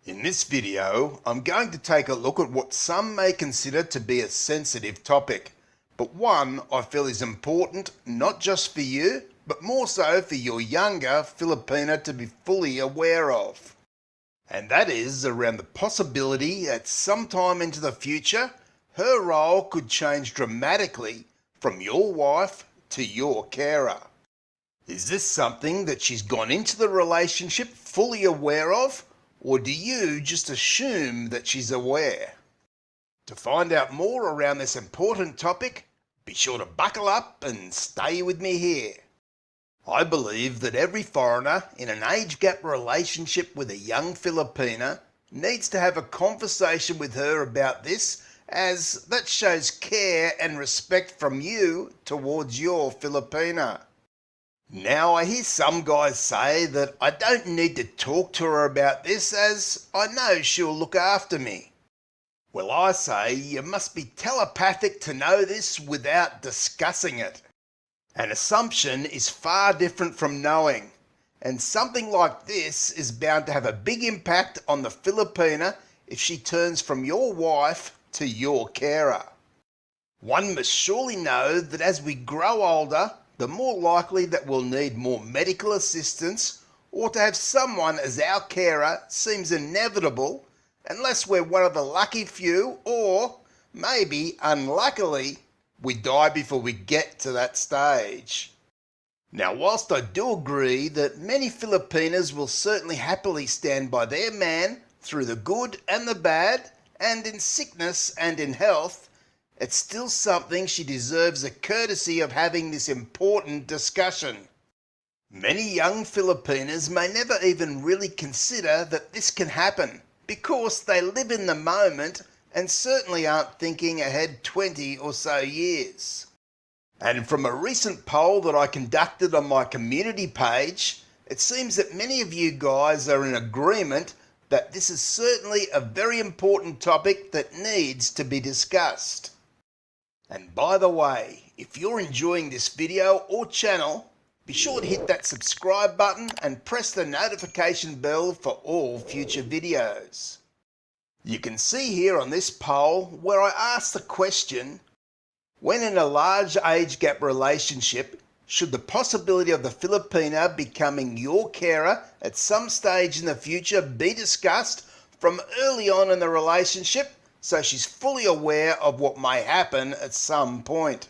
In this video, I'm going to take a look at what some may consider to be a sensitive topic, but one I feel is important not just for you, but more so for your younger Filipina to be fully aware of. And that is around the possibility that sometime into the future, her role could change dramatically from your wife to your carer. Is this something that she's gone into the relationship fully aware of? Or do you just assume that she's aware? To find out more around this important topic, be sure to buckle up and stay with me here. I believe that every foreigner in an age gap relationship with a young Filipina needs to have a conversation with her about this, as that shows care and respect from you towards your Filipina. Now, I hear some guys say that I don't need to talk to her about this as I know she'll look after me. Well, I say you must be telepathic to know this without discussing it. An assumption is far different from knowing, and something like this is bound to have a big impact on the Filipina if she turns from your wife to your carer. One must surely know that as we grow older, the more likely that we'll need more medical assistance or to have someone as our carer seems inevitable unless we're one of the lucky few or, maybe unluckily, we die before we get to that stage. Now, whilst I do agree that many Filipinas will certainly happily stand by their man through the good and the bad, and in sickness and in health, it's still something she deserves a courtesy of having this important discussion. Many young Filipinas may never even really consider that this can happen because they live in the moment and certainly aren't thinking ahead 20 or so years. And from a recent poll that I conducted on my community page, it seems that many of you guys are in agreement that this is certainly a very important topic that needs to be discussed. And by the way, if you're enjoying this video or channel, be sure to hit that subscribe button and press the notification bell for all future videos. You can see here on this poll where I ask the question, when in a large age gap relationship, should the possibility of the Filipina becoming your carer at some stage in the future be discussed from early on in the relationship, so she's fully aware of what may happen at some point?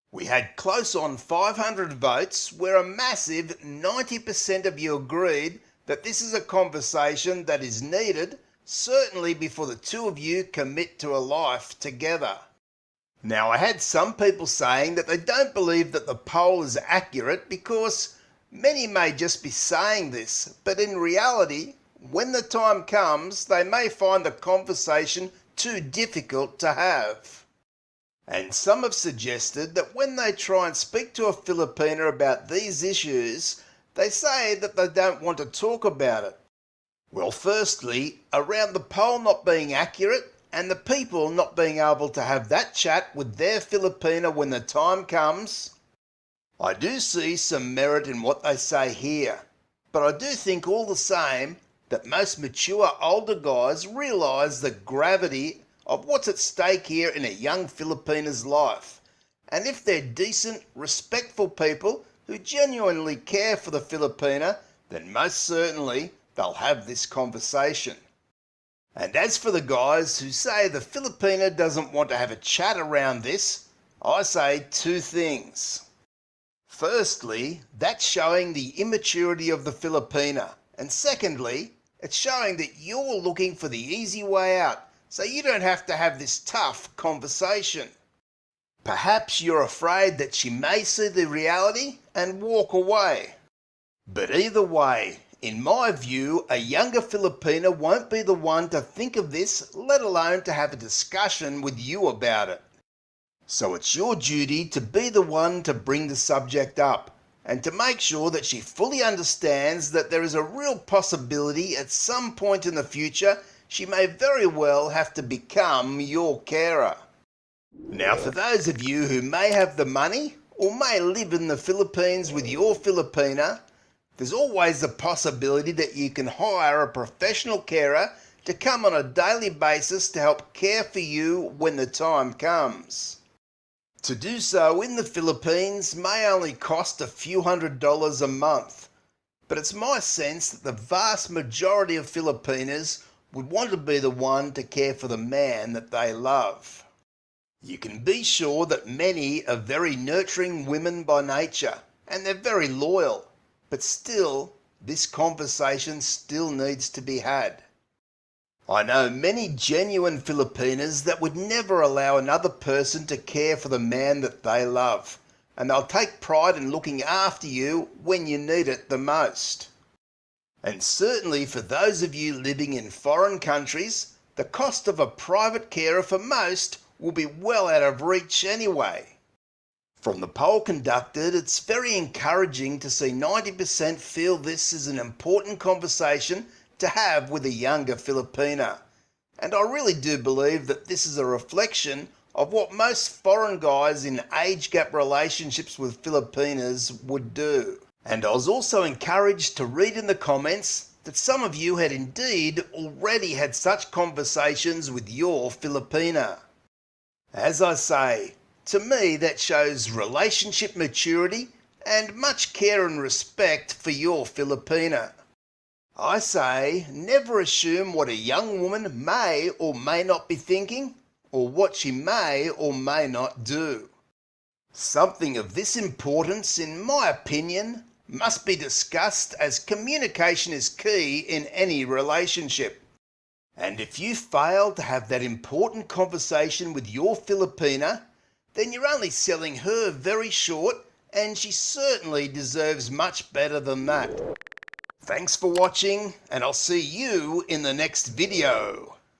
We had close on 500 votes where a massive 90% of you agreed that this is a conversation that is needed, certainly before the two of you commit to a life together. Now, I had some people saying that they don't believe that the poll is accurate because many may just be saying this, but in reality, when the time comes, they may find the conversation too difficult to have. And some have suggested that when they try and speak to a Filipina about these issues, they say that they don't want to talk about it. Well, firstly, around the poll not being accurate and the people not being able to have that chat with their Filipina when the time comes, I do see some merit in what they say here, but I do think all the same that most mature older guys realise the gravity of what's at stake here in a young Filipina's life. And if they're decent, respectful people who genuinely care for the Filipina, then most certainly they'll have this conversation. And as for the guys who say the Filipina doesn't want to have a chat around this, I say two things. Firstly, that's showing the immaturity of the Filipina. And secondly, it's showing that you're looking for the easy way out, so you don't have to have this tough conversation. Perhaps you're afraid that she may see the reality and walk away. But either way, in my view, a younger Filipina won't be the one to think of this, let alone to have a discussion with you about it. So it's your duty to be the one to bring the subject up, and to make sure that she fully understands that there is a real possibility at some point in the future she may very well have to become your carer. Now, for those of you who may have the money or may live in the Philippines with your Filipina, There's always the possibility that you can hire a professional carer to come on a daily basis to help care for you when the time comes. To do so in the Philippines may only cost a few $100s a month, but it's my sense that the vast majority of Filipinas would want to be the one to care for the man that they love. You can be sure that many are very nurturing women by nature, and they're very loyal, but still, this conversation still needs to be had. I know many genuine Filipinas that would never allow another person to care for the man that they love, and they'll take pride in looking after you when you need it the most. And certainly for those of you living in foreign countries, the cost of a private carer for most will be well out of reach anyway. From the poll conducted, it's very encouraging to see 90% feel this is an important conversation to have with a younger Filipina. And I really do believe that this is a reflection of what most foreign guys in age gap relationships with Filipinas would do. And I was also encouraged to read in the comments that some of you had indeed already had such conversations with your Filipina. As I say, to me that shows relationship maturity and much care and respect for your Filipina. I say, never assume what a young woman may or may not be thinking, or what she may or may not do. Something of this importance, in my opinion, must be discussed, as communication is key in any relationship. And if you fail to have that important conversation with your Filipina, then you're only selling her very short, and she certainly deserves much better than that. Thanks for watching, and I'll see you in the next video.